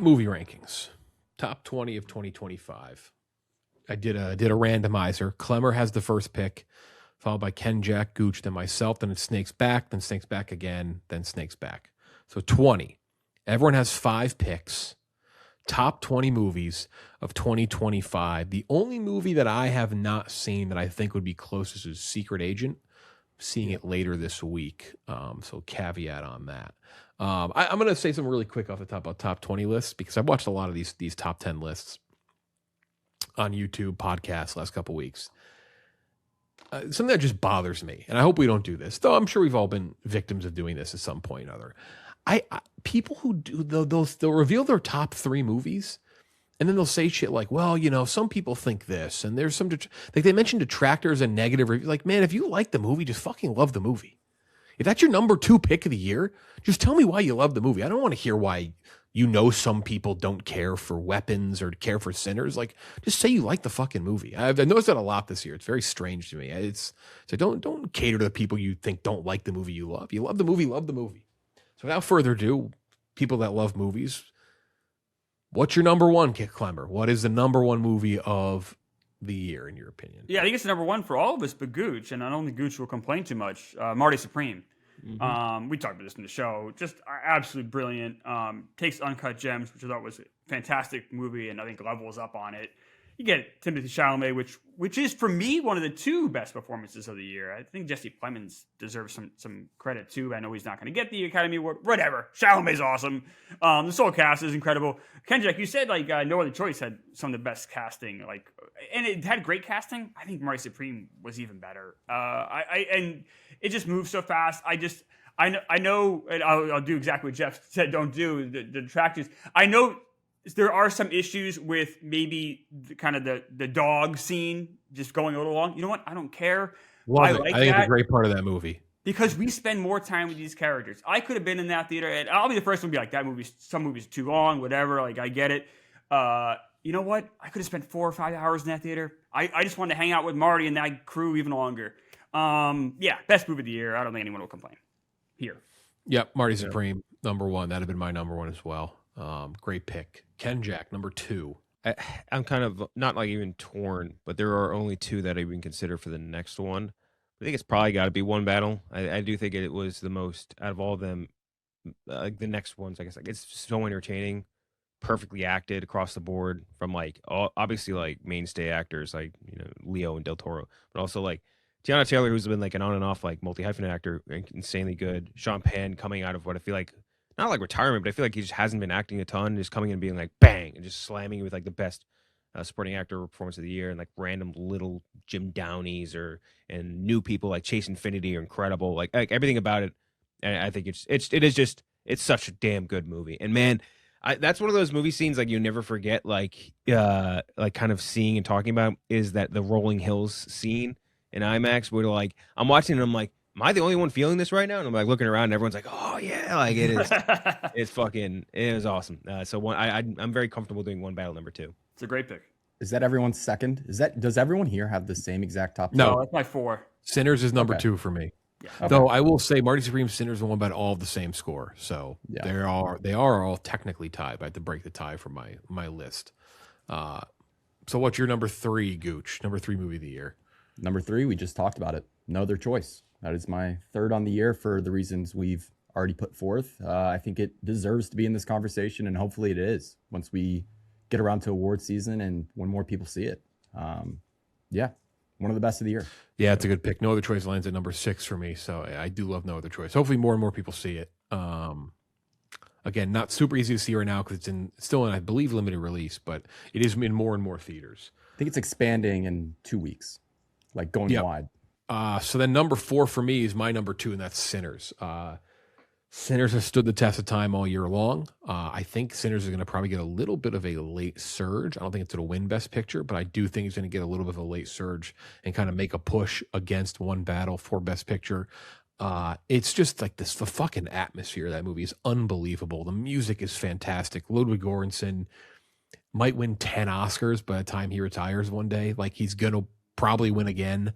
movie rankings, top 20 of 2025. I did a randomizer. Klemmer has the first pick, followed by Kenjac, Gooch, then myself, then it snakes back again, then snakes back. So 20. Everyone has 5 picks. Top 20 movies of 2025. The only movie that I have not seen that I think would be closest is Secret Agent. Seeing it later this week. So caveat on that. I'm going to say something really quick off the top about top 20 lists because I've watched a lot of these top 10 lists on YouTube podcasts last couple weeks. Something that just bothers me, and I hope we don't do this, though I'm sure we've all been victims of doing this at some point or other. People who do they'll reveal their top 3 movies, and then they'll say shit like, well, you know, some people think this, and there's some, like they mentioned detractors and negative reviews. Like, man, if you like the movie, just fucking love the movie. If that's your number 2 pick of the year, just tell me why you love the movie. I don't want to hear why, you know, some people don't care for Weapons or care for Sinners. Like, just say you like the fucking movie. I've noticed that a lot this year. It's very strange to me. It's so don't cater to the people you think don't like the movie you love. You love the movie, love the movie. So without further ado, people that love movies, what's your number 1, Klemmer? What is the number 1 movie of the year, in your opinion? Yeah, I think it's number 1 for all of us, but Gooch, and I don't think Gooch will complain too much. Marty Supreme. We talked about this in the show. Just absolutely brilliant. Takes Uncut Gems, which I thought was a fantastic movie, and I think levels up on it. You get Timothée Chalamet, which is for me one of the 2 best performances of the year. I think Jesse Plemons deserves some credit too. I know he's not going to get the Academy Award. Whatever. Chalamet's awesome. The whole cast is incredible. Kenjac, you said like No Other Choice had some of the best casting, like, and it had great casting. I think Marty Supreme was even better. And it just moves so fast. I know, and I'll do exactly what Jeff said. Don't do the detractors. I know there are some issues with maybe the dog scene just going a little long. You know what? I don't care. I think it's a great part of that movie. Because we spend more time with these characters. I could have been in that theater, and I'll be the first one to be like, some movies too long, whatever. Like, I get it. You know what? I could have spent 4 or 5 hours in that theater. I just wanted to hang out with Marty and that crew even longer. Yeah, best movie of the year. I don't think anyone will complain. Here. Yep, Marty Supreme, number 1. That'd have been my number 1 as well. Great pick. Kenjac, number 2. I'm kind of not like even torn, but there are only 2 that I even consider for the next one. I think it's probably got to be One Battle. I do think it was the most out of all of them. Like the next ones, I guess, like it's so entertaining, perfectly acted across the board from like obviously like mainstay actors like, you know, Leo and Del Toro, but also like Tiana Taylor, who's been like an on and off like multi-hyphenate actor, insanely good. Sean Penn coming out of what I feel like not like retirement, but I feel like he just hasn't been acting a ton, just coming in and being like bang and just slamming with like the best supporting actor performance of the year, and like random little Jim Downeys and new people like Chase Infinity are incredible. Like everything about it, and I think it's such a damn good movie. And man, that's one of those movie scenes like you never forget. Like kind of seeing and talking about is that the Rolling Hills scene in IMAX where like I'm watching and I'm like, am I the only one feeling this right now? And I'm like looking around and everyone's like, oh yeah, like it is. It was awesome. So I'm very comfortable doing One Battle number 2. It's a great pick. Is that everyone's second? Does everyone here have the same exact top? No, that's my 4. Sinners is number 2 for me. Yeah. Okay. Though I will say Marty Supreme, Sinners, and One Battle all the same score. So yeah. they are all technically tied. But I have to break the tie for my list. So what's your number 3, Gooch? Number 3 movie of the year. Number 3, we just talked about it. No Other Choice. That is my 3rd on the year for the reasons we've already put forth. I think it deserves to be in this conversation, and hopefully it is once we get around to award season and when more people see it. Yeah, one of the best of the year. Yeah, it's a good pick. No Other Choice lands at number 6 for me, so I do love No Other Choice. Hopefully more and more people see it. Again, not super easy to see right now because it's still in, I believe, limited release, but it is in more and more theaters. I think it's expanding in 2 weeks, like going wide. So then number 4 for me is my number 2, and that's Sinners. Sinners has stood the test of time all year long. I think Sinners is going to probably get a little bit of a late surge. I don't think it's going to win Best Picture, but I do think it's going to get a little bit of a late surge and kind of make a push against One Battle for Best Picture. It's just like the fucking atmosphere of that movie is unbelievable. The music is fantastic. Ludwig Göransson might win 10 Oscars by the time he retires one day. Like he's going to probably win again.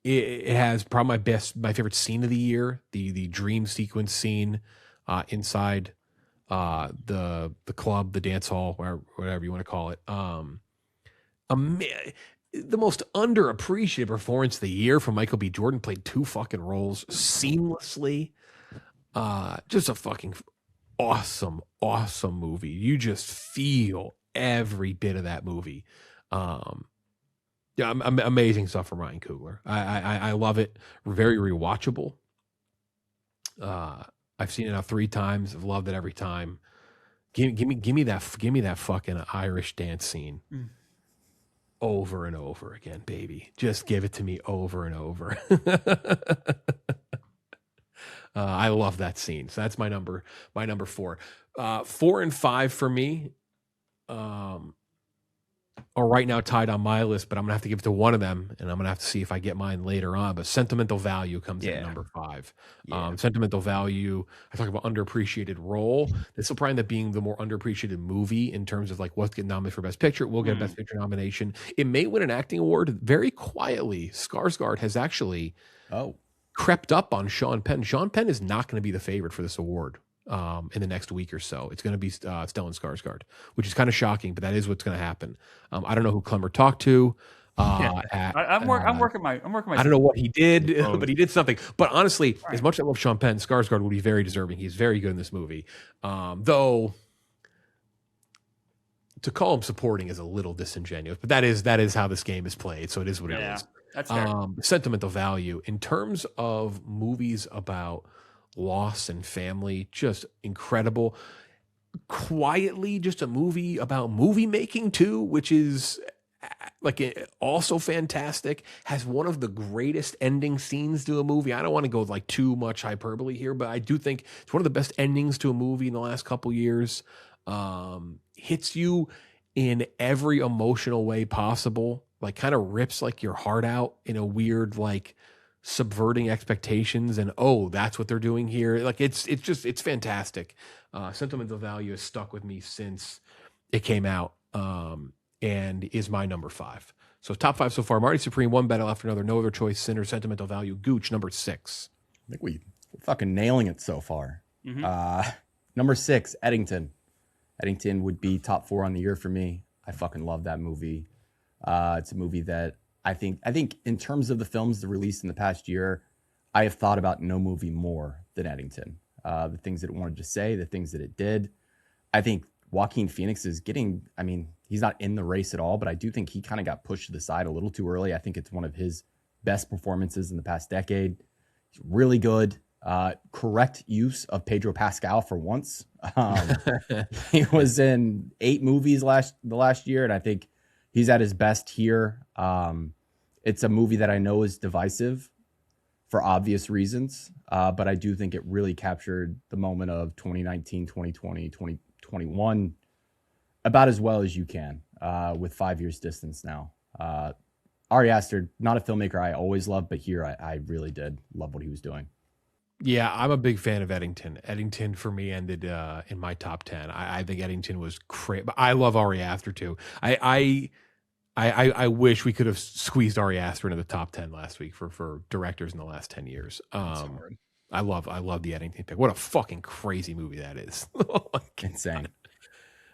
It has probably my favorite scene of the year, the dream sequence scene inside the club, the dance hall, whatever you want to call it. The most underappreciated performance of the year from Michael B. Jordan. Played 2 fucking roles seamlessly. Just a fucking awesome movie. You just feel every bit of that movie. Yeah, amazing stuff from Ryan Coogler. I love it. Very rewatchable. I've seen it now 3 times. I've loved it every time. Give me that fucking Irish dance scene over and over again, baby. Just give it to me over and over. I love that scene. So that's my number 4. 4 and 5 for me are right now tied on my list, but I'm gonna have to give it to one of them, and I'm gonna have to see if I get mine later on. But Sentimental Value comes in at number 5. Sentimental Value, I talk about underappreciated role. This will probably end up being the more underappreciated movie in terms of like what's getting nominated for Best Picture. We'll get a Best Picture nomination. It may win an acting award. Very quietly, Skarsgård has actually crept up on Sean Penn. Sean Penn is not going to be the favorite for this award in the next week or so. It's going to be Stellan Skarsgård, which is kind of shocking, but that is what's going to happen. I don't know who Klemmer talked to. I'm working my. I don't know what he did, but he did something. But honestly, as much as I love Sean Penn, Skarsgård would be very deserving. He's very good in this movie. Though to call him supporting is a little disingenuous, but that is how this game is played. So it is what it is. That's fair. Sentimental Value in terms of movies about loss and family, just incredible. Quietly, just a movie about movie making too, which is like also fantastic. Has one of the greatest ending scenes to a movie. I don't want to go like too much hyperbole here, but I do think it's one of the best endings to a movie in the last couple years. Hits you in every emotional way possible, like kind of rips like your heart out in a weird, like subverting expectations, and that's what they're doing here. Like it's fantastic. Sentimental Value has stuck with me since it came out, and is my number 5. So top 5 so far: Marty Supreme, One Battle After Another, No Other Choice, Sinner, Sentimental Value, Gooch, number 6. I think we're fucking nailing it so far. Number 6, Eddington. Eddington would be top 4 on the year for me. I fucking love that movie. It's a movie that I think in terms of the films that released in the past year, I have thought about no movie more than Eddington. The things that it wanted to say, the things that it did. I think Joaquin Phoenix is getting, he's not in the race at all, but I do think he kind of got pushed to the side a little too early. I think it's one of his best performances in the past decade. He's really good. Correct use of Pedro Pascal for once. He was in 8 movies the last year, and I think he's at his best here. It's a movie that I know is divisive for obvious reasons, but I do think it really captured the moment of 2019, 2020, 2021 about as well as you can with 5 years distance now. Ari Aster, not a filmmaker I always loved, but here I really did love what he was doing. Yeah, I'm a big fan of Eddington. Eddington for me ended in my top 10. I think Eddington was great, but I love Ari Aster too. I wish we could have squeezed Ari Aster into the top 10 last week for directors in the last 10 years. I love the Eddington pick. What a fucking crazy movie that is. Insane.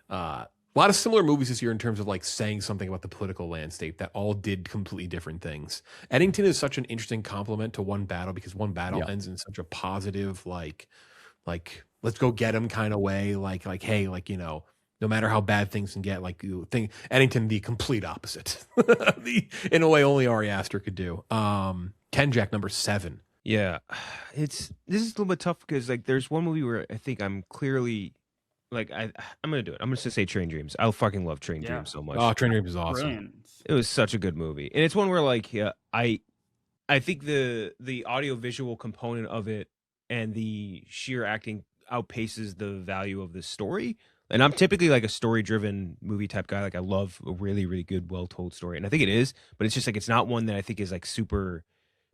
A lot of similar movies this year in terms of like saying something about the political landscape that all did completely different things. Eddington is such an interesting complement to One Battle because One Battle ends in such a positive, like let's go get him kind of way. Like, hey, like, no matter how bad things can get, like Eddington, the complete opposite. In a way only Ari Aster could do. Kenjac, number 7. Yeah, this is a little bit tough because like there's one movie where I think I'm clearly like I'm gonna do it. I'm just gonna say Train Dreams. I fucking love Train Dreams so much. Oh, Train Dreams is awesome. Brilliant. It was such a good movie, and it's one where like I think the audio-visual component of it and the sheer acting outpaces the value of the story. And I'm typically like a story-driven movie type guy. Like I love a really, really good, well-told story, and I think it is. But it's just like it's not one that I think is like super,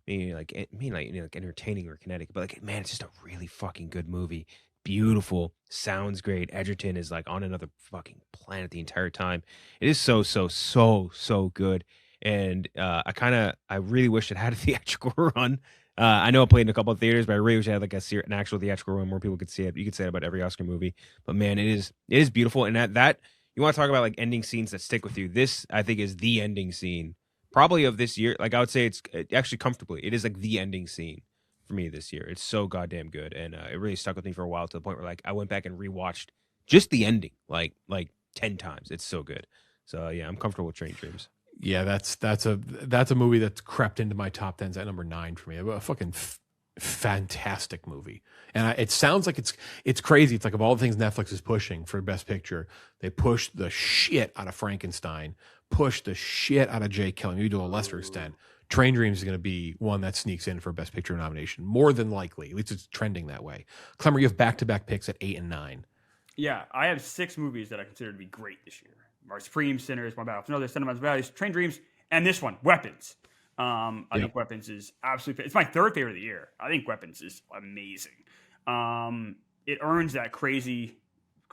like entertaining or kinetic. But like, man, it's just a really fucking good movie. Beautiful, sounds great. Edgerton is like on another fucking planet the entire time. It is so good. And I really wish it had a theatrical run. I know it played in a couple of theaters, but I really wish I had like an actual theatrical run where people could see it. You could say it about every Oscar movie, but man, it is beautiful. And that you want to talk about like ending scenes that stick with you. This I think is the ending scene probably of this year. Like I would say it's actually comfortably. It is like the ending scene for me this year. It's so goddamn good, and it really stuck with me for a while to the point where like I went back and rewatched just the ending like 10 times. It's so good. So yeah, I'm comfortable with Train Dreams. Yeah, that's a movie that's crept into my top 10s at number 9 for me. A fucking fantastic movie, and it sounds like it's crazy. It's like of all the things Netflix is pushing for Best Picture, they push the shit out of Frankenstein, push the shit out of Jake Kelly, maybe to a lesser extent. Train Dreams is going to be one that sneaks in for Best Picture nomination, more than likely. At least it's trending that way. Klemmer, you have back-to-back picks at 8 and 9. Yeah, I have 6 movies that I consider to be great this year. Our Supreme, Sinners, My Battle for Another, Sentimental Values, Train Dreams, and this one, Weapons. I think Weapons is absolutely. It's my 3rd favorite of the year. I think Weapons is amazing. It earns that crazy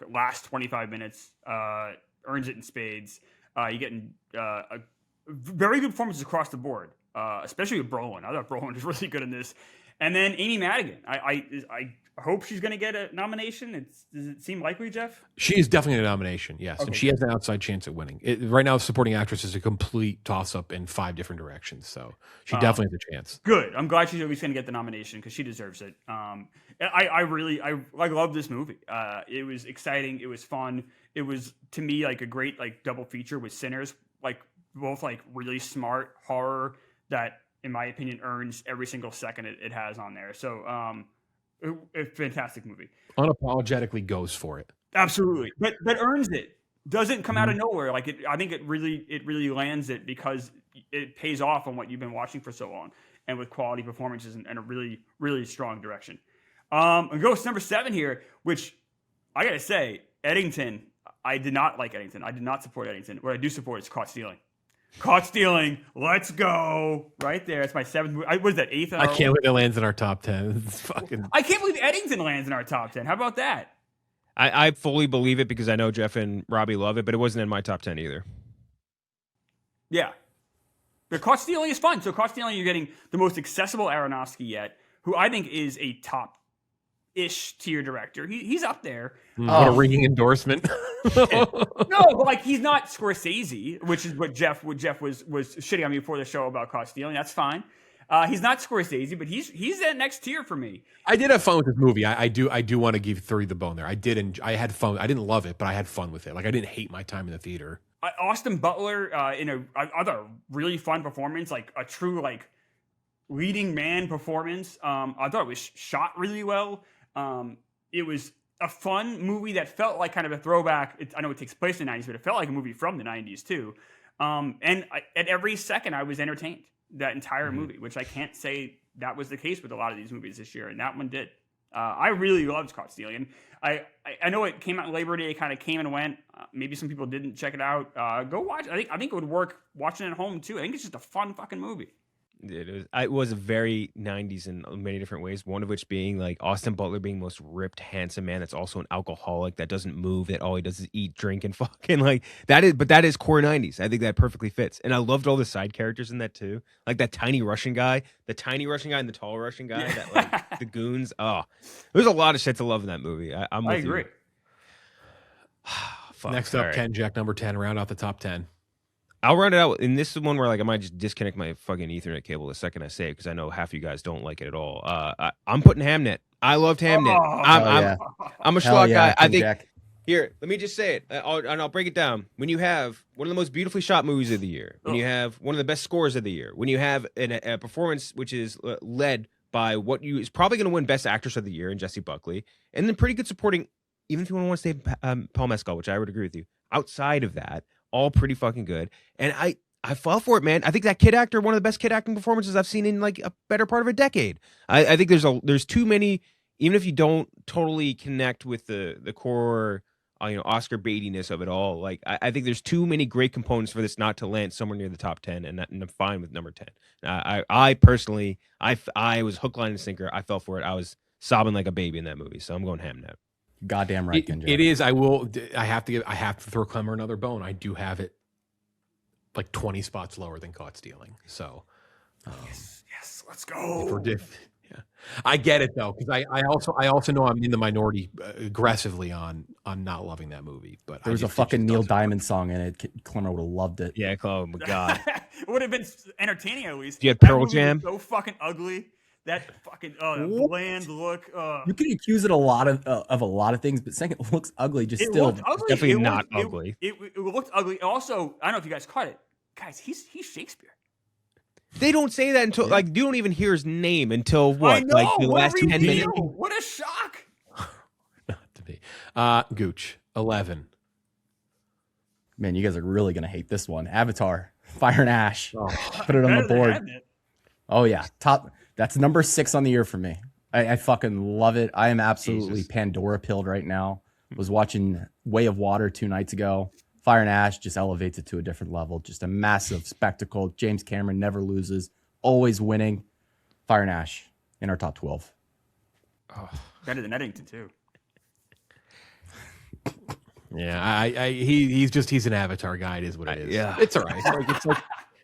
last 25 minutes. Earns it in spades. You get a very good performances across the board, especially with Brolin. I thought Brolin was really good in this. And then Amy Madigan. I hope she's going to get a nomination. Does it seem likely, Jeff? She is definitely a nomination, yes. Okay. And she has an outside chance at winning. Right now, supporting actress is a complete toss-up in 5 different directions. So she definitely has a chance. Good. I'm glad she's at least going to get the nomination because she deserves it. I love this movie. It was exciting. It was fun. It was, to me, like a great like double feature with Sinners. Like both like really smart horror that, in my opinion, earns every single second it has on there. So a fantastic movie. Unapologetically goes for it. Absolutely, but earns it. Doesn't come out of nowhere. Like I think it really lands it because it pays off on what you've been watching for so long, and with quality performances and a really really strong direction. And goes number 7 here, which I gotta say, Eddington. I did not like Eddington. I did not support Eddington. What I do support is Caught Stealing. Caught Stealing. Let's go. Right there. It's my 7th movie. What is that, 8th? I can't believe it lands in our top 10. It's fucking... I can't believe Eddington lands in our top 10. How about that? I fully believe it because I know Jeff and Robbie love it, but it wasn't in my top 10 either. Yeah. But Caught Stealing is fun. So Caught Stealing, you're getting the most accessible Aronofsky yet, who I think is a top-ish tier director. He's up there. What a ringing endorsement. No, but like he's not Scorsese, which is what Jeff was shitting on me before the show about Caught Stealing. That's fine. He's not Scorsese, but he's that next tier for me. I did have fun with this movie. I do want to give Three the bone there. I had fun. I didn't love it, but I had fun with it. Like I didn't hate my time in the theater. Austin Butler in a other really fun performance, like a true like leading man performance. I thought it was shot really well. It was a fun movie that felt like kind of a throwback. I know it takes place in the 90s, but it felt like a movie from the 90s too. At every second, I was entertained that entire movie, which I can't say that was the case with a lot of these movies this year, and that one did. I really loved Caught Stealing. I know it came out Labor Day, kind of came and went. Maybe some people didn't check it out. Go watch. I think it would work watching it at home too. I think it's just a fun fucking movie. It was a very 90s in many different ways, one of which being like Austin Butler being the most ripped, handsome man that's also an alcoholic that doesn't move, that all he does is eat, drink, and fucking like that is core 90s. I think that perfectly fits. And I loved all the side characters in that too. Like that tiny Russian guy and the tall Russian guy, that like the goons. Oh, there's a lot of shit to love in that movie. I agree. Next up, Kenjac, number 10, round out the top 10. I'll run it out, and this is one where like I might just disconnect my fucking Ethernet cable the second I say it because I know half of you guys don't like it at all. I'm putting Hamnet. I loved Hamnet. I'm a schlock guy. I think. Here, let me just say it, and I'll break it down. When you have one of the most beautifully shot movies of the year, when you have one of the best scores of the year, when you have a performance which is led by what is probably going to win Best Actress of the Year in Jessie Buckley, and then pretty good supporting, even if you want to say Paul Mescal, which I would agree with you. Outside of that, all pretty fucking good. And I fall for it, man. I think that kid actor, one of the best kid acting performances I've seen in like a better part of a decade. I think there's too many, even if you don't totally connect with the core, Oscar baitiness of it all. Like I think there's too many great components for this not to land somewhere near the top 10, and I'm fine with number 10. I personally, I was hook, line, and sinker. I fell for it. I was sobbing like a baby in that movie. So I'm going Hamnet. Goddamn right, Kenjac. It is. I have to throw Klemmer another bone. I do have it like 20 spots lower than Caught Stealing. So Yes, let's For go. yeah, I get it though, because I also know I'm in the minority aggressively on not loving that movie. But There was a it just fucking Neil doesn't work. Diamond song in it. Klemmer would have loved it. Yeah, oh my God. It would have been entertaining at least. You had That Pearl movie Jam? was so fucking ugly. That fucking What? bland look. You can accuse it a lot of a lot of things, but saying it looks ugly just It still. looked ugly. definitely It not looked- ugly. It looked ugly. Also, I don't know if you guys caught it. Guys, he's Shakespeare. They don't say that until like you don't even hear his name until I what? know. Like the what last a 10 minutes. reveal. What a shock. Not to me. Gooch 11. Man, you guys are really gonna hate this one. Avatar, Fire and Ash. Oh, Put it on Better the than board. having it. Oh yeah, top. That's number 6 on the year for me. I fucking love it. I am absolutely Jesus. Pandora pilled right now. Was watching Way of Water 2 nights ago. Fire and Ash just elevates it to a different level. Just a massive spectacle. James Cameron never loses, always winning. Fire and Ash in our top 12. Better than Eddington too. yeah, he's an Avatar guy. It is what it is. Yeah. It's all right.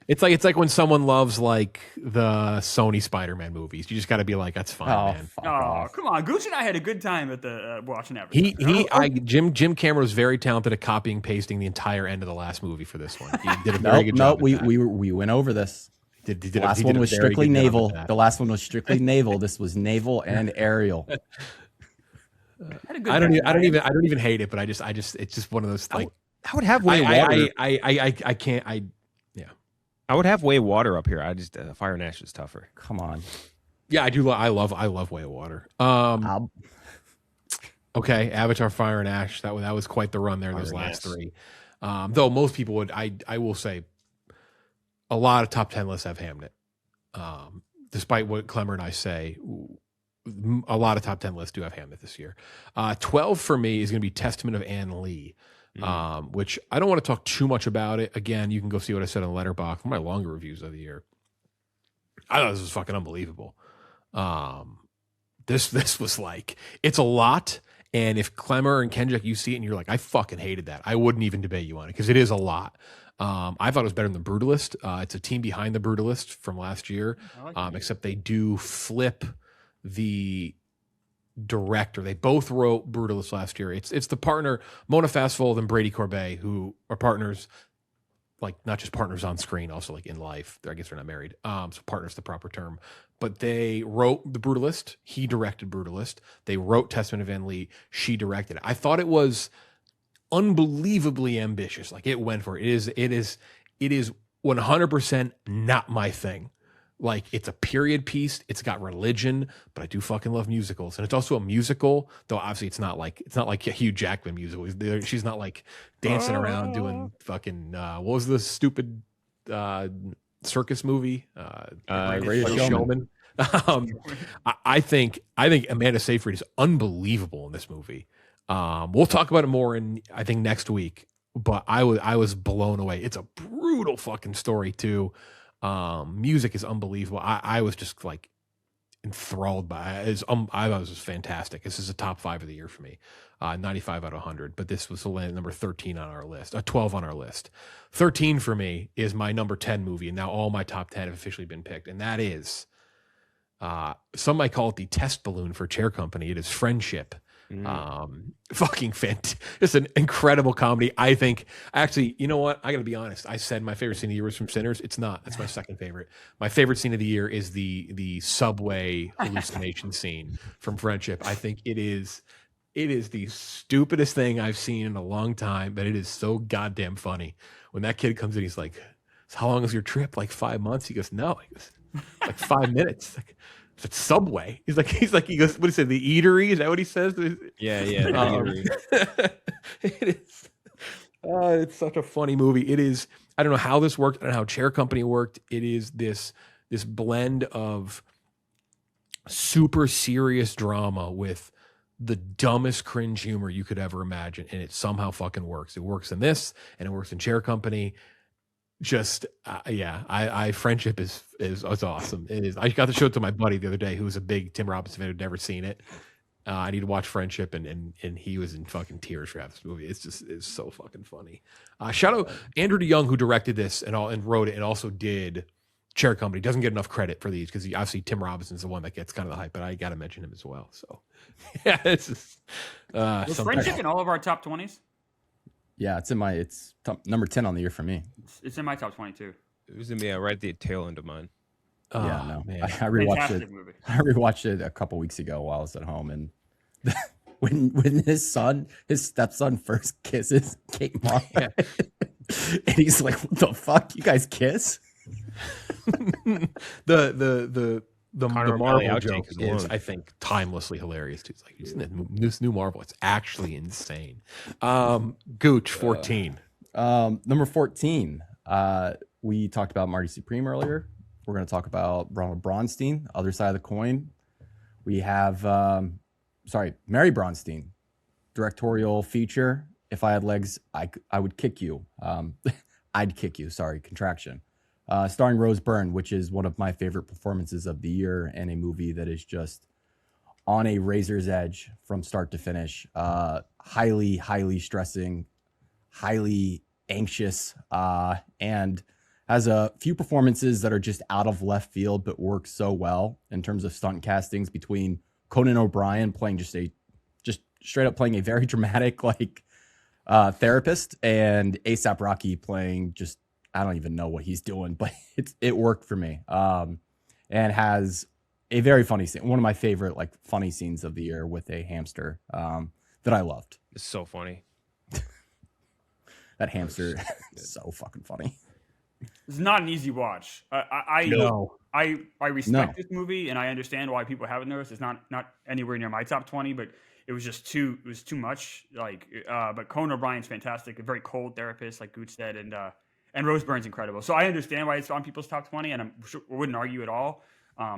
It's like when someone loves like the Sony Spider-Man movies. You just got to be like, that's fine, Oh, man. fuck Oh, off. come on. Gooch and I had a good time at the watching everything. Jim Cameron was very talented at copying and pasting the entire end of the last movie for this one. He did a very good job. we at that. we went over this. He did The a- last he one did a was very strictly good job at naval. that. The last one was strictly naval. This was naval and aerial. Had a good I don't time. even hate it, but I just it's just one of those like I would have Way of Water. I can't I would have Way of Water up here. I just Fire and Ash is tougher. Come on. yeah, I do I love Way of Water. I'll- Okay, Avatar, Fire and Ash. That was quite the run there. Those Fire and last Ash. 3. Though most people would, I will say, a lot of top 10 lists have Hamnet. Despite what Klemmer and I say, a lot of top 10 lists do have Hamnet this year. 12 for me is going to be Testament of Ann Lee, which I don't want to talk too much about it. Again, you can go see what I said on Letterboxd, one of my longer reviews of the year. I thought this was fucking unbelievable. This was like, it's a lot. And if Klemmer and Kenjac, you see it and you're like, I fucking hated that, I wouldn't even debate you on it because it is a lot. I thought it was better than The Brutalist. It's a team behind The Brutalist from last year, except they do flip the director. They both wrote Brutalist last year. It's the partner, Mona Fastfold and Brady Corbet, who are partners, like not just partners on screen, also like in life. I guess they're not married. So partner's the proper term. But they wrote The Brutalist. He directed Brutalist. They wrote Testament of Ann Lee. She directed it. I thought it was unbelievably ambitious. Like it went for it. It is 100% not my thing. Like it's a period piece. It's got religion, but I do fucking love musicals, and it's also a musical. Though obviously it's not like a Hugh Jackman musical. She's not like dancing around doing fucking what was the stupid circus movie? Greatest Showman. I think Amanda Seyfried is unbelievable in this movie. We'll talk about it more in I think next week. But I was blown away. It's a brutal fucking story too. Music is unbelievable. I was just like enthralled by it. I thought it was fantastic. This is a top 5 of the year for me. 95 out of 100. But this was number 13 on our list. 12 on our list. 13 for me is my number 10 movie, and now all my top 10 have officially been picked, and that is some might call it the test balloon for Chair Company. It is Friendship. Fucking it's an incredible comedy. I think actually, you know what? I gotta be honest. I said my favorite scene of the year was from Sinners. It's not. That's my second favorite. My favorite scene of the year is the subway hallucination scene from Friendship. I think it is the stupidest thing I've seen in a long time, but it is so goddamn funny. When that kid comes in, he's like, "So how long is your trip? Like 5 months?" He goes, "No." He goes, "Like 5 minutes." Like, it's Subway. He goes, what do you say? The eatery? Is that what he says? Yeah. It is. It's such a funny movie. It is. I don't know how this worked. I don't know how Chair Company worked. It is this blend of super serious drama with the dumbest cringe humor you could ever imagine, and it somehow fucking works. It works in this, and it works in Chair Company. Just I Friendship is awesome. It is. I got to show it to my buddy the other day, who was a big Tim Robinson fan, who'd never seen it. I need to watch Friendship, and he was in fucking tears for half this movie. It's so fucking funny. Shout out Andrew DeYoung, who directed this and wrote it, and also did Chair Company doesn't get enough credit for these because obviously Tim Robinson's the one that gets kind of the hype, but I got to mention him as well. So, yeah, this is Was Friendship in all of our top 20s? Yeah, it's number 10 on the year for me. It's in my top 20 too. It was right at the tail end of mine. Yeah, no, man. I rewatched Fantastic it. movie. I rewatched it a couple weeks ago while I was at home, and when his stepson first kisses Kate Moss, Yeah. and he's like, "What the fuck? You guys kiss?" The Connor O'Malley Marvel outtake joke is is, one. I think, timelessly hilarious too. It's like, isn't this new Marvel? It's actually insane. Gooch 14. Number 14. We talked about Marty Supreme earlier. We're going to talk about Ronald Braunstein, other side of the coin. We have, Mary Braunstein, directorial feature. If I had legs, I would kick you. I'd kick you. Sorry, contraction. Starring Rose Byrne, which is one of my favorite performances of the year, and a movie that is just on a razor's edge from start to finish. Highly, highly stressing, highly anxious, and has a few performances that are just out of left field but work so well in terms of stunt castings, between Conan O'Brien playing just straight up playing a very dramatic therapist, and A$AP Rocky playing just, I don't even know what he's doing, but it worked for me. And has a very funny scene, one of my favorite funny scenes of the year, with a hamster that I loved. It's so funny. That hamster is so fucking funny. It's not an easy watch. I respect this movie, and I understand why people haven't noticed. It's not anywhere near my top 20, but it was too much. But Conan O'Brien's fantastic, a very cold therapist, like Gooch said, and Rose Byrne's incredible. So I understand why it's on people's top 20, and I wouldn't argue at all.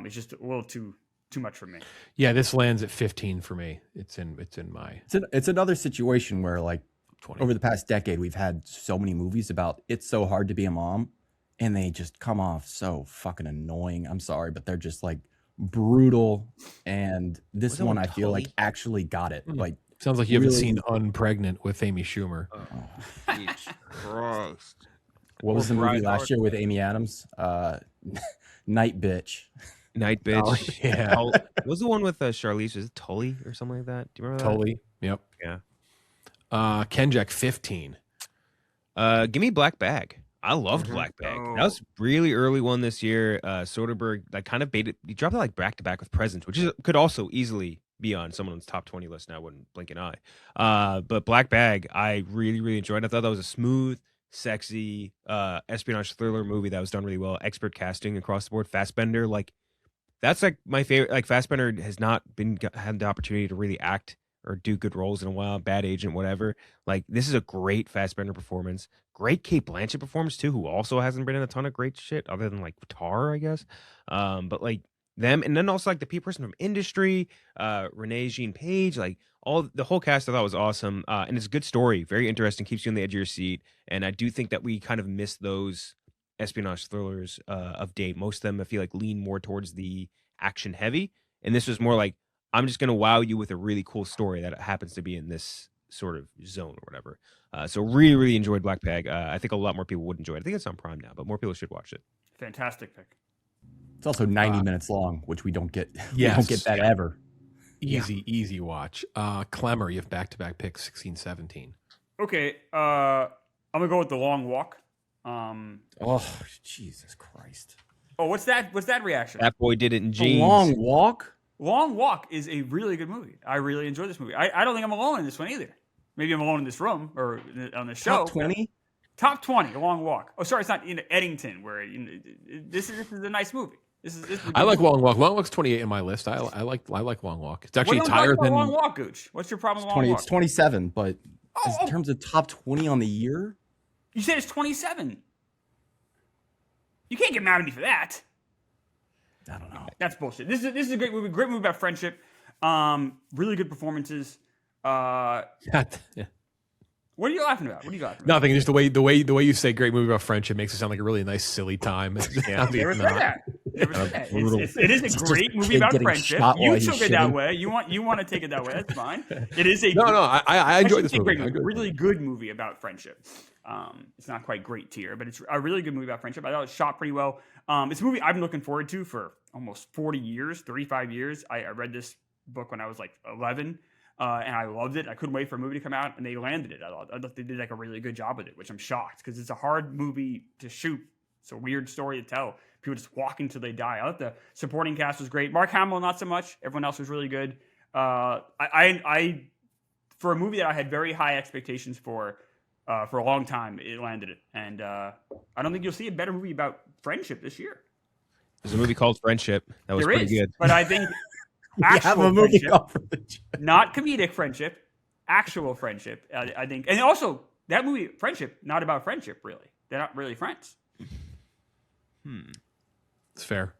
It's just a little too much for me. Yeah, this lands at 15 for me. It's in my It's another situation where 20. over the past decade, we've had so many movies about it's so hard to be a mom, and they just come off so fucking annoying. I'm sorry, but they're just brutal. And this Was that one, one I feel Tully? actually got it. Sounds like you haven't really- seen Unpregnant with Amy Schumer. Jesus Christ. What was the movie Brian last year with Amy Adams? Night Bitch. Night Bitch. Oh, yeah. What was the one with Charlize? Was it Tully or something like that? Do you remember that? Totally. Yep. Yeah. Kenjac 15. Give me Black Bag. I loved Black Bag. That was really early one this year. Soderbergh kind of baited. He dropped it back to back with Presence, which could also easily be on someone's top 20 list. And I wouldn't blink an eye. But Black Bag, I really, really enjoyed. I thought that was a smooth, sexy espionage thriller movie that was done really well. Expert casting across the board. Fassbender, that's my favorite. Fassbender has not had the opportunity to really act or do good roles in a while. Bad Agent, whatever. This is a great Fassbender performance. Great Kate Blanchett performance too, who also hasn't been in a ton of great shit other than Tar, I guess. But them, and then also the person from Industry, Renee Jean Page, the whole cast I thought was awesome. And it's a good story, very interesting, keeps you on the edge of your seat. And I do think that we kind of miss those espionage thrillers of date. Most of them I feel lean more towards the action heavy, and this was more I'm just gonna wow you with a really cool story that happens to be in this sort of zone or whatever. So really, really enjoyed Black Bag. I think a lot more people would enjoy it. I think it's on Prime now, but more people should watch it. Fantastic pick. It's also 90 minutes long, which we don't get. We Yes. don't get that ever. Easy watch. Klemmer, you have back-to-back picks 16, 17. Okay, I'm gonna go with The Long Walk. Oh, Jesus Christ. Oh, what's that reaction? That boy did it in A jeans. long walk? Long Walk is a really good movie. I really enjoyed this movie. I don't think I'm alone in this one either. Maybe I'm alone in this room or on the show. Top 20? Top 20, A Long Walk. Oh, sorry, it's not in Eddington, where this is a nice movie. This is a I like movie. Long Walk. Long Walk's 28 in my list. I like Long Walk. It's What actually do you higher like about than Long Walk, Gooch? What's your problem with Long Walk? It's 27, but Oh, in terms of top 20 on the year? You said it's 27. You can't get mad at me for that. I don't know. That's bullshit. This is a great movie. Great movie about friendship. Really good performances. What are you laughing about? Nothing. Just the way you say great movie about friendship makes it sound like a really nice silly time. Never said that. Never said that. brutal. It is a It's great just a movie kid about getting friendship. shot while You he's took it that shitting. way. You want to take it that way. That's fine. It is a No, I enjoyed this shouldn't say movie. great really good movie about friendship. It's not quite great tier, but it's a really good movie about friendship. I thought it was shot pretty well. It's a movie I've been looking forward to for almost 40 years, 35 years. I read this book when I was like 11, and I loved it. I couldn't wait for a movie to come out, and they landed it. I thought they did like a really good job with it, which I'm shocked because it's a hard movie to shoot. It's a weird story to tell. People just walk until they die. I thought the supporting cast was great. Mark Hamill, not so much. Everyone else was really good. I for a movie that I had very high expectations for a long time, it landed it. And I don't think you'll see a better movie about friendship this year. There's a movie called Friendship that was pretty good. But I think have a movie called Friendship. Not comedic friendship, actual friendship. I think, and also that movie, Friendship, not about friendship really. They're not really friends. It's fair.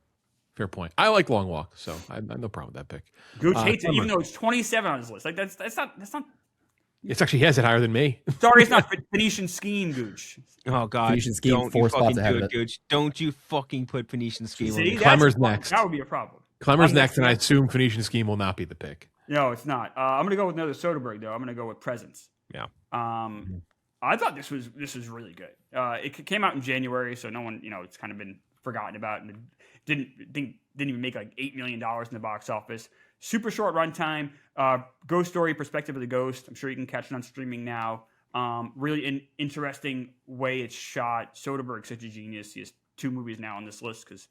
Fair point. I like Long Walk, so I have no problem with that pick. Gooch hates it, even though it's 27 on his list. Like that's not. It's actually, he has it higher than me. Sorry, it's not Phoenician Scheme, Gooch. Oh God! Phoenician Scheme, don't 4 you spots fucking ahead do of it, it. Gooch. Don't you fucking put Phoenician Scheme on See, there. Klemmer's that's- next. That would be a problem. Clemmer's I'm next, and I next. assume Phoenician Scheme will not be the pick. No, it's not. I'm gonna go with another Soderbergh though. I'm gonna go with Presence. Yeah. I thought this was really good. It came out in January, so no one, it's kind of been forgotten about, and it didn't even make like $8 million in the box office. Super short runtime. Ghost story, perspective of the ghost. I'm sure you can catch it on streaming now. Really an interesting way it's shot. Soderbergh's such a genius. He has 2 movies now on this list because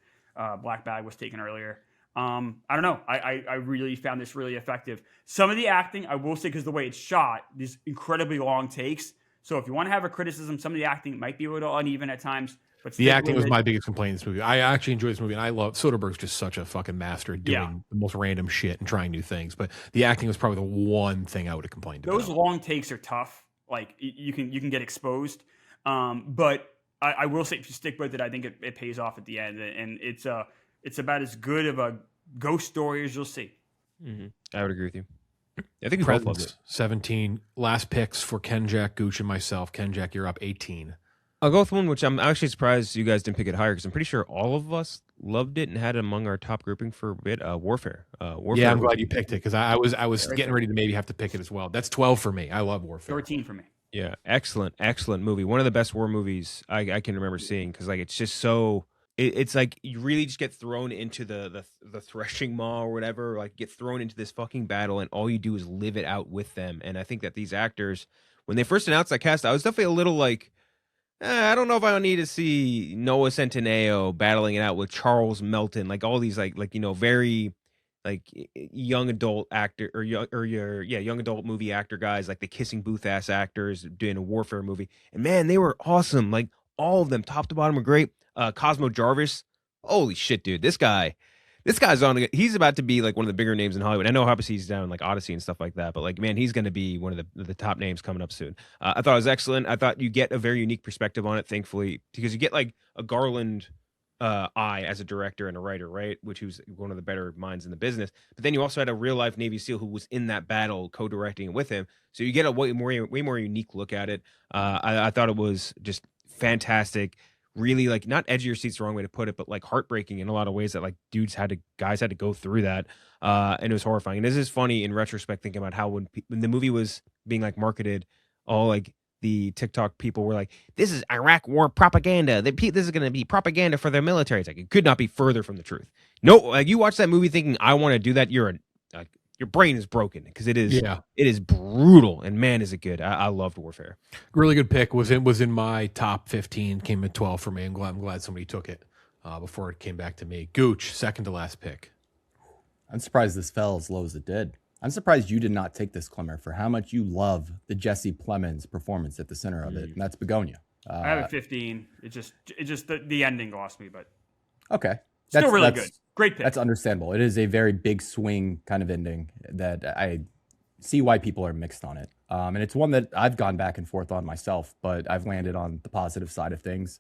Black Bag was taken earlier. I don't know. I really found this really effective. Some of the acting, I will say, because the way it's shot, these incredibly long takes. So if you want to have a criticism, some of the acting might be a little uneven at times. But The acting was my biggest complaint in this movie. I actually enjoyed this movie, and I love Soderbergh's just such a fucking master at doing the most random shit and trying new things. But the acting was probably the one thing I would have complained about. Those long takes are tough. Like you can get exposed. But I will say, if you stick with it, I think it pays off at the end, and it's about as good of a ghost story as you'll see. I would agree with you. I think we both loved it. Presence, 17. Last picks for Kenjac, Gooch, and myself. Kenjac, you're up 18. I'll go with one which I'm actually surprised you guys didn't pick it higher because I'm pretty sure all of us loved it and had it among our top grouping for a bit. Warfare. Warfare. Yeah, I'm glad you picked it because I was getting ready to maybe have to pick it as well. That's 12 for me. I love Warfare. 13 for me. Yeah, excellent movie. One of the best war movies I can remember seeing because like it's just so. It's like you really just get thrown into the threshing maw or whatever. Like get thrown into this fucking battle and all you do is live it out with them. And I think that these actors, when they first announced that cast, I was definitely a little like. I don't know if I need to see Noah Centineo battling it out with Charles Melton, like all these like very like young adult actor or young adult movie actor guys, like the kissing booth ass actors doing a warfare movie. And man, they were awesome. Like all of them, top to bottom, were great. Cosmo Jarvis, holy shit, dude, this guy's on. He's about to be like one of the bigger names in Hollywood. I know obviously he's down in like Odyssey and stuff like that, but like man, he's going to be one of the top names coming up soon. I thought it was excellent. I thought you get a very unique perspective on it, thankfully, because you get like a Garland eye as a director and a writer, right? Which was one of the better minds in the business. But then you also had a real life Navy SEAL who was in that battle, co-directing it with him. So you get a way more unique look at it. I thought it was just fantastic. Really like not edge of your seat's the wrong way to put it, but like heartbreaking in a lot of ways that like guys had to go through that. And it was horrifying. And this is funny in retrospect, thinking about how when the movie was being like marketed, all like the TikTok people were like, this is Iraq war propaganda. This is going to be propaganda for their military. It's like, it could not be further from the truth. No, like you watch that movie thinking I want to do that. Your brain is broken because it is brutal, and man, is it good. I loved Warfare. Really good pick. Was in my top 15. Came at 12 for me. I'm glad somebody took it before it came back to me. Gooch, second to last pick. I'm surprised this fell as low as it did. I'm surprised you did not take this, Klemmer, for how much you love the Jesse Plemons performance at the center of it, and that's Begonia. I have a 15. It just the ending lost me, but okay, still really good. Great pick. That's understandable. It is a very big swing kind of ending that I see why people are mixed on it. And it's one that I've gone back and forth on myself, but I've landed on the positive side of things.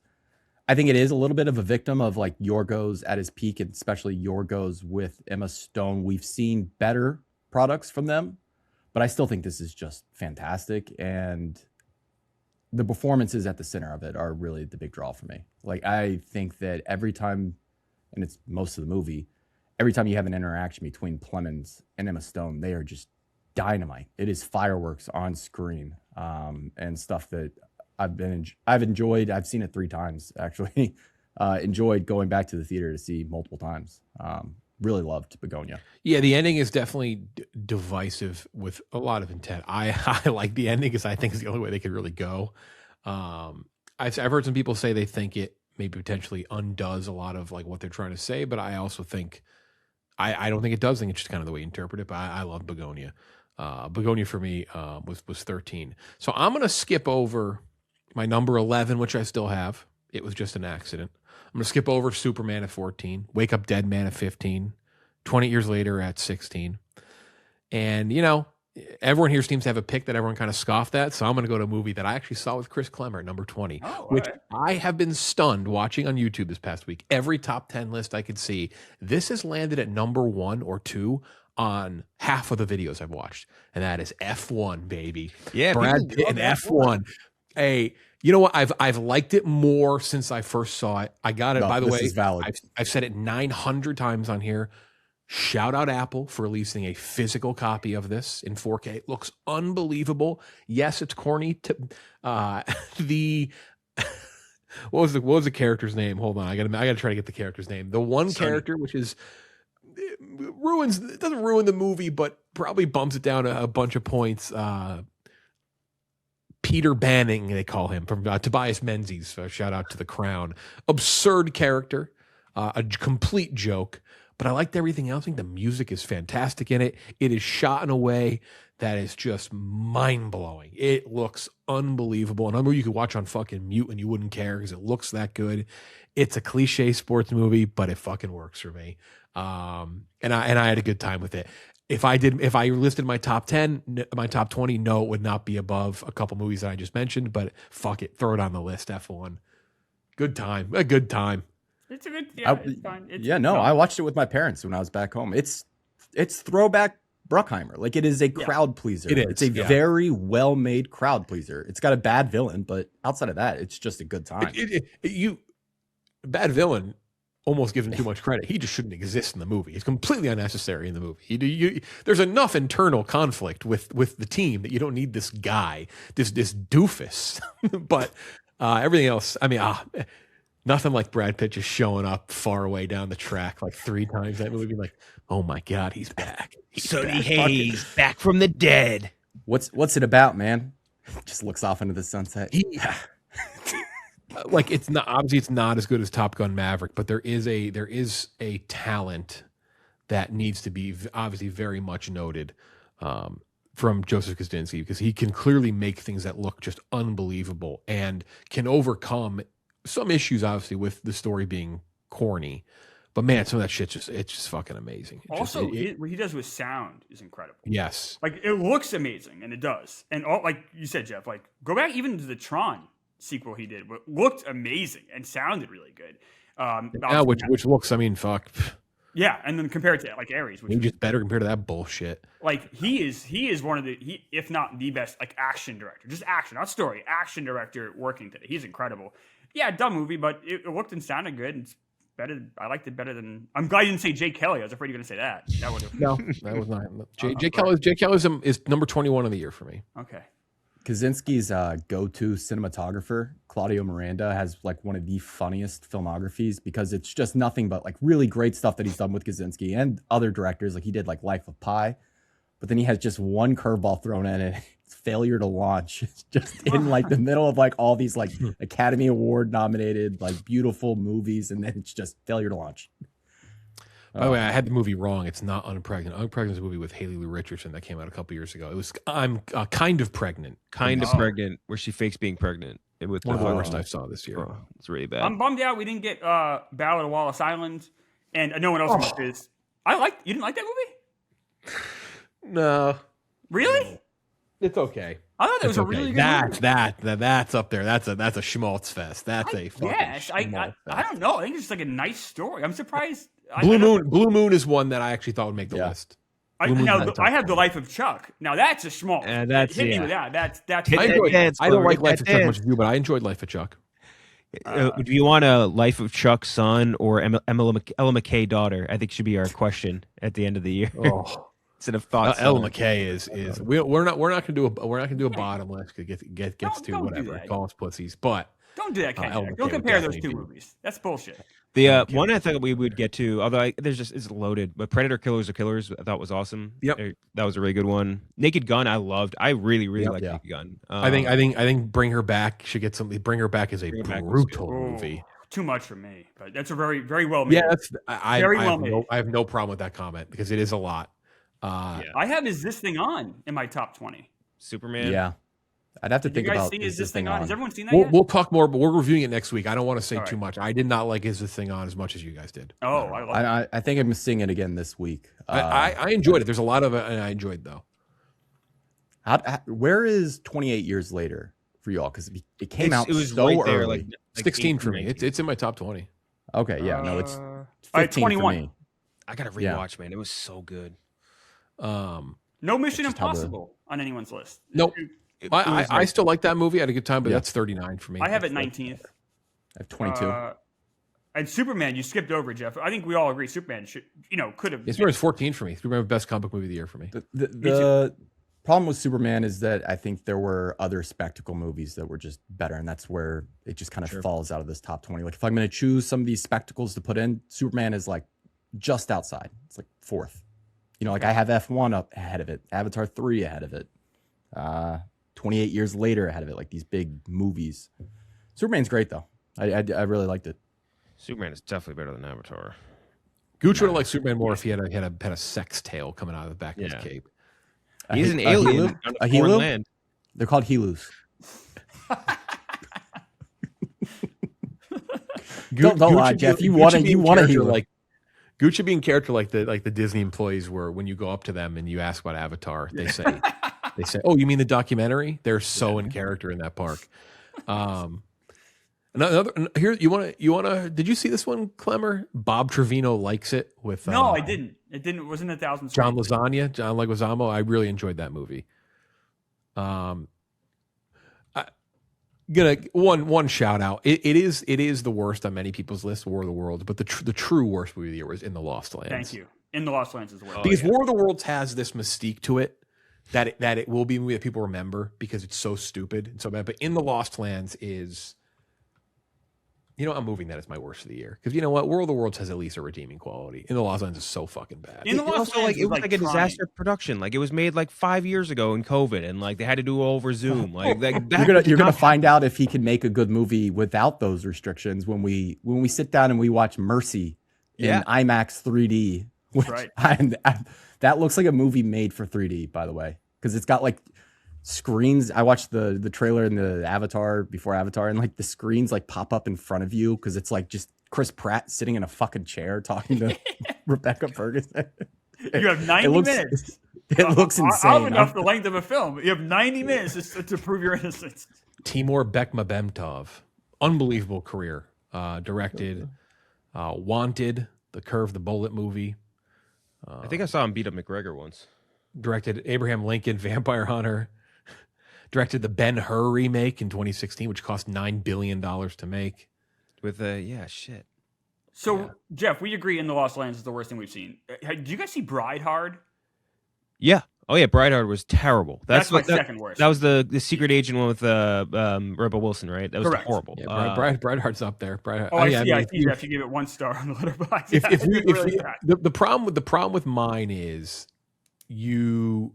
I think it is a little bit of a victim of like Yorgos at his peak, and especially Yorgos with Emma Stone. We've seen better products from them, but I still think this is just fantastic. And the performances at the center of it are really the big draw for me. Like, I think that every time, and it's most of the movie, every time you have an interaction between Plemons and Emma Stone, they are just dynamite. It is fireworks on screen, and stuff that I've enjoyed. I've seen it 3 times actually. enjoyed going back to the theater to see multiple times. Really loved Begonia. Yeah, the ending is definitely divisive with a lot of intent. I like the ending because I think it's the only way they could really go. I've heard some people say they think it maybe potentially undoes a lot of like what they're trying to say, but I also think I don't think it does. I think it's just kind of the way you interpret it. But I love Begonia. Begonia for me was 13. So I'm gonna skip over my number 11, which I still have. It was just an accident. I'm gonna skip over Superman at 14, Wake Up Dead Man at 15, 20 years later at 16, and everyone here seems to have a pick that everyone kind of scoffed at. So I'm going to go to a movie that I actually saw with Chris Klemmer at number 20, which I have been stunned watching on YouTube this past week. Every top 10 list I could see, this has landed at number 1 or 2 on half of the videos I've watched. And that is F1, baby. Yeah. Brad Pitt and F1. Hey, you know what? I've liked it more since I first saw it. I got it, by the way. Is valid. I've said it 900 times on here. Shout out Apple for releasing a physical copy of this in 4K. It looks unbelievable. Yes, it's corny. What was the character's name? Hold on, I gotta try to get the character's name. The one character which is doesn't ruin the movie, but probably bumps it down a bunch of points. Peter Banning, they call him, from Tobias Menzies. Shout out to The Crown. Absurd character, a complete joke. But I liked everything else. I think the music is fantastic in it. It is shot in a way that is just mind-blowing. It looks unbelievable. And I know you could watch on fucking mute and you wouldn't care because it looks that good. It's a cliche sports movie, but it fucking works for me. And I had a good time with it. If I listed my top 10, my top 20, no, it would not be above a couple movies that I just mentioned, but fuck it. Throw it on the list, F1. Good time. A good time. It's a good, it's fine. I watched it with my parents when I was back home. It's throwback Bruckheimer. Like, it is a crowd pleaser. It's a very well-made crowd pleaser. It's got a bad villain, but outside of that, it's just a good time. Bad villain almost gives him too much credit. He just shouldn't exist in the movie. He's completely unnecessary in the movie. There's enough internal conflict with the team that you don't need this guy, this doofus. But everything else, I mean, nothing like Brad Pitt just showing up far away down the track like 3 times that movie. Like, oh my God, he's back. Sonny Hayes, back from the dead. What's it about, man? Just looks off into the sunset. Like, it's not as good as Top Gun Maverick, but there is a talent that needs to be obviously very much noted from Joseph Kosinski, because he can clearly make things that look just unbelievable and can overcome some issues, obviously, with the story being corny. But man, some of that shit it's just fucking amazing. Also, what he does with sound is incredible. Yes, like, it looks amazing, and it does. And like you said, Jeff, like, go back even to the Tron sequel he did, what looked amazing and sounded really good. Which looks, I mean, fuck. Yeah, and then compared to like Ares, which is just better compared to that bullshit. Like, he is one of the if not the best, like, action director, just action, not story, action director working today. He's incredible. Yeah, dumb movie, but it looked and sounded good. It's better. I liked it better than. I'm glad you didn't say Jay Kelly. I was afraid you were going to say that. That would have. No, that was not. Jay Kelly is number 21 of the year for me. Okay. Kaczynski's go-to cinematographer, Claudio Miranda, has like one of the funniest filmographies because it's just nothing but like really great stuff that he's done with Kaczynski and other directors. Like, he did like Life of Pi, but then he has just one curveball thrown in it. It's Failure to Launch. It's just in like the middle of like all these like Academy Award nominated like beautiful movies, and then it's just Failure to Launch. By the way, I had the movie wrong. It's not Unpregnant. Unpregnant is a movie with Haley Lou Richardson that came out a couple years ago. It was I'm Kind of Pregnant. Kind of Pregnant, where she fakes being pregnant. With one of the worst I saw this year. It's really bad. I'm bummed out we didn't get Ballad of Wallace Island, and no one else watched this. You didn't like that movie? No. Really? It's okay. I thought that was a really good movie. That's up there. That's a schmaltz fest. That's a fucking schmaltz fest. I don't know. I think it's just like a nice story. I'm surprised. Blue Moon is one that I actually thought would make the list. I have The Life of Chuck. Now that's a schmaltz. Hit me with that. That's. I don't like Life of Chuck much as you, but I enjoyed Life of Chuck. Do you want a Life of Chuck's son or Ella McKay daughter? I think should be our question at the end of the year. Instead of thoughts. Ella McKay is we're not gonna do a bottom list. Gets to whatever. Call us pussies, but Don't do that, Kenjac. Ellen Don't McKay would compare those definitely two be- movies. That's bullshit. The one I thought we would get to, although it's loaded, but Predator Killers of Killers I thought was awesome. Yep. That was a really good one. Naked Gun I loved. I really Yep, liked yeah. Naked Gun. I think Bring Her Back should get something. Bring Her Back is a Bring Her Back was good. brutal movie. Too much for me, but that's a very, very well made. Yeah, that's I Very well have made. I have no problem with that comment because it is a lot. Yeah. I have Is This Thing On in my top 20. Superman. Yeah. I'd have to Did you think guys about see Is This Thing On? Has everyone seen that We'll, yet? we'll talk more, but we're reviewing it next week. I don't want to say All too right. much. I did not like Is This Thing On as much as you guys did. Oh, I love it. I think I'm seeing it again this week. I enjoyed it. There's a lot of it, and I enjoyed though. Where is 28 years later for y'all? Because it came out It was so right early. there, like 16 for me. 18, It's in my top 20. Okay, yeah, no, it's all right, 15 21. for me. I gotta Yeah. rewatch, man. It was so good. No Mission just how the- Impossible on anyone's list. Nope. It was I like- still like that movie. I had a good time, but Yeah. that's 39 for me. I have it 19th. I have 22. And Superman, you skipped over, Jeff. I think we all agree Superman could have. Superman's 14 for me. Superman best comic movie of the year for me. The problem with Superman is that I think there were other spectacle movies that were just better, and that's where it just kind of falls out of this top 20. Like if I'm going to choose some of these spectacles to put in, Superman is like just outside. It's like fourth. Like I have F1 up ahead of it, Avatar 3 ahead of it, 28 years later ahead of it. Like these big movies. Superman's great though. I really liked it. Superman is definitely better than Avatar. Gooch would have liked Superman more if he had a sex tail coming out of the back of his Yeah. cape. He's an A alien Helu? on A a foreign Helu? land. They're called Helus. Don't lie, Gooch Jeff. would be- You Gooch want would to be in a character Helu. like Gooch should be in character like the Disney employees were when you go up to them and you ask about Avatar. They say, "Oh, you mean the documentary?" They're so in character in that park. Here you want to. Did you see this one, Klemmer? Bob Trevino likes it with. No, I didn't. It didn't. It wasn't 1,000. John Leguizamo. I really enjoyed that movie. One shout out. It is the worst on many people's list, War of the Worlds, but the true worst movie of the year was In the Lost Lands. Thank you. In the Lost Lands as well. Because War of the Worlds has this mystique to it that it will be a movie that people remember because it's so stupid and so bad. But In the Lost Lands is, I'm moving that as my worst of the year because you know what, War of the Worlds has at least a redeeming quality. In the Lost Lands is so fucking bad. In the It Lost also, Lands it was like a trying. disaster production. Like it was made like 5 years ago in COVID, and like they had to do it over Zoom. Like You're gonna find out if he can make a good movie without those restrictions when we sit down and we watch Mercy in IMAX 3D. Which right. That looks like a movie made for 3D, by the way, because it's got like screens. I watched the trailer in the Avatar before Avatar, and like the screens like pop up in front of you because it's like just Chris Pratt sitting in a fucking chair talking to Rebecca Ferguson. You have 90 minutes. It looks insane. Odd enough the length of a film. You have 90 minutes to prove your innocence. Timur Bekmambetov, unbelievable career. Directed Wanted, the Curve the Bullet movie. I think I saw him beat up McGregor once. Directed Abraham Lincoln, Vampire Hunter. Directed the Ben-Hur remake in 2016, which cost $9 billion to make. With shit. So, Jeff, we agree In the Lost Lands is the worst thing we've seen. Did you guys see Bride Hard? Yeah. Oh yeah, Brightheart was terrible. That's my second worst. That was the secret agent one with Rebel Wilson, right? That was Correct. horrible. Yeah, Brideheart's up there. Brideheart. Oh, I see, Jeff. You give it 1 star on the letterbox. The problem with mine is you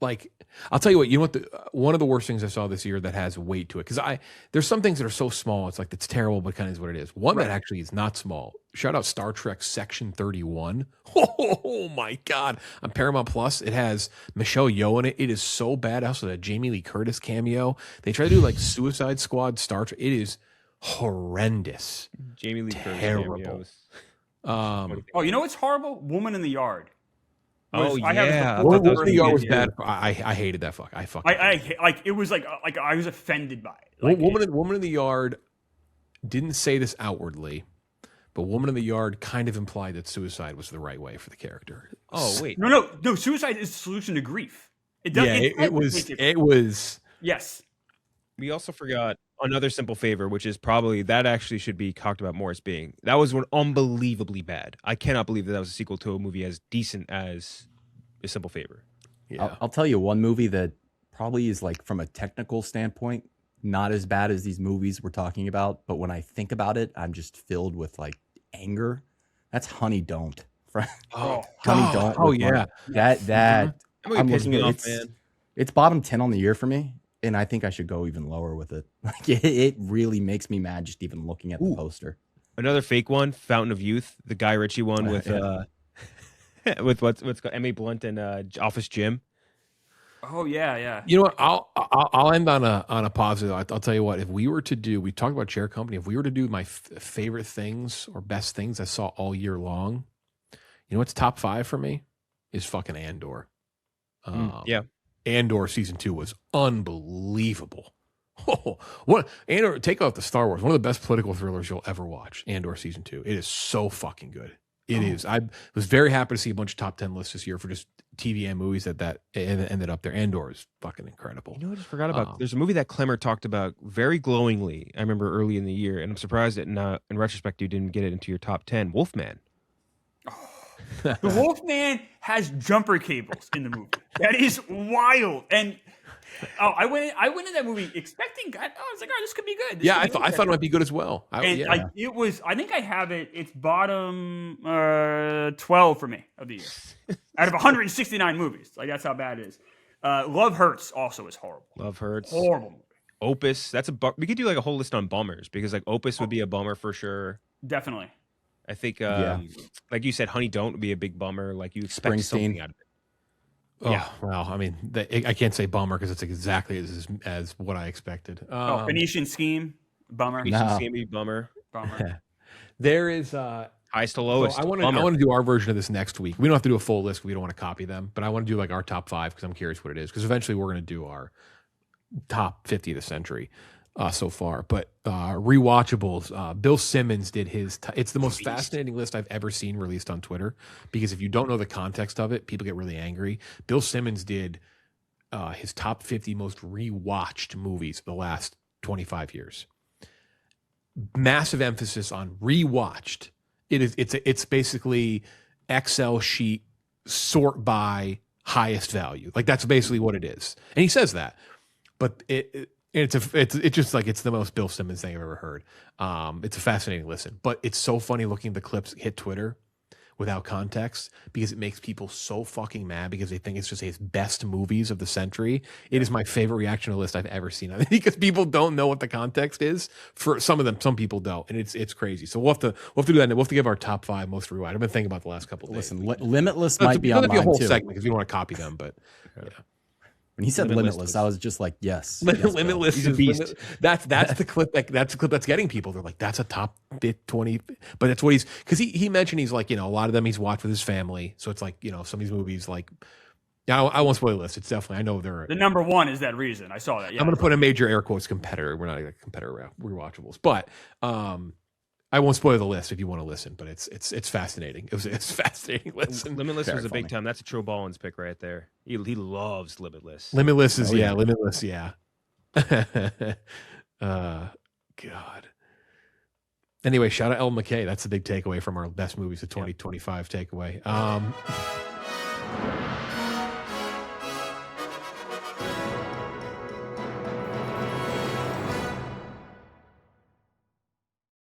like. I'll tell you what. You know what? One of the worst things I saw this year that has weight to it because there's some things that are so small. It's like it's terrible, but kind of is what it is. One that actually is not small. Shout out Star Trek Section 31. Oh my God. On Paramount Plus, it has Michelle Yeoh in it. It is so bad. Also, a Jamie Lee Curtis cameo. They try to do like Suicide Squad Star Trek. It is horrendous. Jamie Lee Curtis Terrible. cameos. You know what's horrible? Woman in the Yard. Oh I have yeah, the- Woman that in was the Yard was good, bad. I hated that fuck. I fucking I like it was like I was offended by it. Like, Woman in the Yard didn't say this outwardly, but Woman in the Yard kind of implied that suicide was the right way for the character. Oh wait, No. Suicide is the solution to grief. It does. Yeah, it was. Yes. we also forgot another Simple Favor, which is probably that actually should be talked about more as being that was one unbelievably bad. I cannot believe that was a sequel to a movie as decent as A Simple Favor. Yeah. I'll tell you one movie that probably is like from a technical standpoint not as bad as these movies we're talking about, but when I think about it, I'm just filled with like anger. That's Honey Don't. Oh, Honey Don't. Oh with yeah. Mark. That That movie I'm pissed looking me at off, man. it's bottom 10 on the year for me, and I think I should go even lower with it. Like it really makes me mad just even looking at the poster. Another fake one, Fountain of Youth, the Guy Ritchie one with with what's called Emily Blunt and Office Jim. Oh yeah. You know what? I'll end on a positive. I'll tell you what. If we were to do, we talked about Chair Company. If we were to do my favorite things or best things I saw all year long, you know what's top 5 for me is fucking Andor. Yeah, Andor season 2 was unbelievable. Oh, what Andor? Take out the Star Wars. One of the best political thrillers you'll ever watch. Andor season 2. It is so fucking good. It is. I was very happy to see a bunch of top 10 lists this year for just TV and movies that ended up there. Andor is fucking incredible. you know, I just forgot about. There's a movie that Klemmer talked about very glowingly. I remember early in the year, and I'm surprised that in retrospect you didn't get it into your top 10. Wolfman. The Wolfman has jumper cables in the movie. That is wild. And I went in that movie expecting. I was like, oh, this could be good. Yeah, I thought it might be good as well. It was. I think I have it. It's bottom 12 for me of the year out of 169 movies. Like that's how bad it is. Love Hurts also is horrible. Love Hurts. Horrible movie. Opus. That's we could do like a whole list on bummers because like Opus would be a bummer for sure. Definitely. I think, like you said, Honey Don't would be a big bummer. Like you expect something out of it. Oh, yeah. Well, I mean, I can't say bummer because it's exactly as what I expected. Phoenician Scheme, bummer. Phoenician Scheme, bummer. There is highest to lowest. So I want to do our version of this next week. We don't have to do a full list. We don't want to copy them, but I want to do like our top 5 because I'm curious what it is. Because eventually we're going to do our top 50 of the century so far. But rewatchables. Bill Simmons did his. It's the most fascinating list I've ever seen released on Twitter. Because if you don't know the context of it, people get really angry. Bill Simmons did his top 50 most rewatched movies of the last 25 years. Massive emphasis on rewatched. It's basically Excel sheet sort by highest value. Like that's basically what it is. And he says that. But it's just like it's the most Bill Simmons thing I've ever heard. It's a fascinating listen, but it's so funny looking at the clips hit Twitter without context because it makes people so fucking mad because they think it's just his best movies of the century. It is my favorite reaction list I've ever seen. I think because people don't know what the context is. For some of them, some people don't, and it's crazy. So we'll have to do that. We'll have to give our top 5 most rewatched. I've been thinking about the last couple of days. Listen, Limitless might be on mine a whole too. segment because we don't want to copy them, but yeah. When he said Limitless, I was just like, yes. Limitless He's a beast. That's the clip that's the clip that's getting people. They're like, that's a top 20. But that's what because he mentioned he's like, a lot of them he's watched with his family. So it's like, some of these movies like, I won't spoil the list. It's definitely, I know they're the number 1 is that reason. I saw that. Yeah, I'm going to put a major air quotes competitor. We're not a competitor rewatchables, but I won't spoil the list if you want to listen, but it's fascinating. It's fascinating listen. Limitless was a big time. That's a Joe Ballin's pick right there. He loves Limitless. Limitless is Limitless, yeah. God. Anyway, shout out El McKay. That's the big takeaway from our best movies of 2025 takeaway.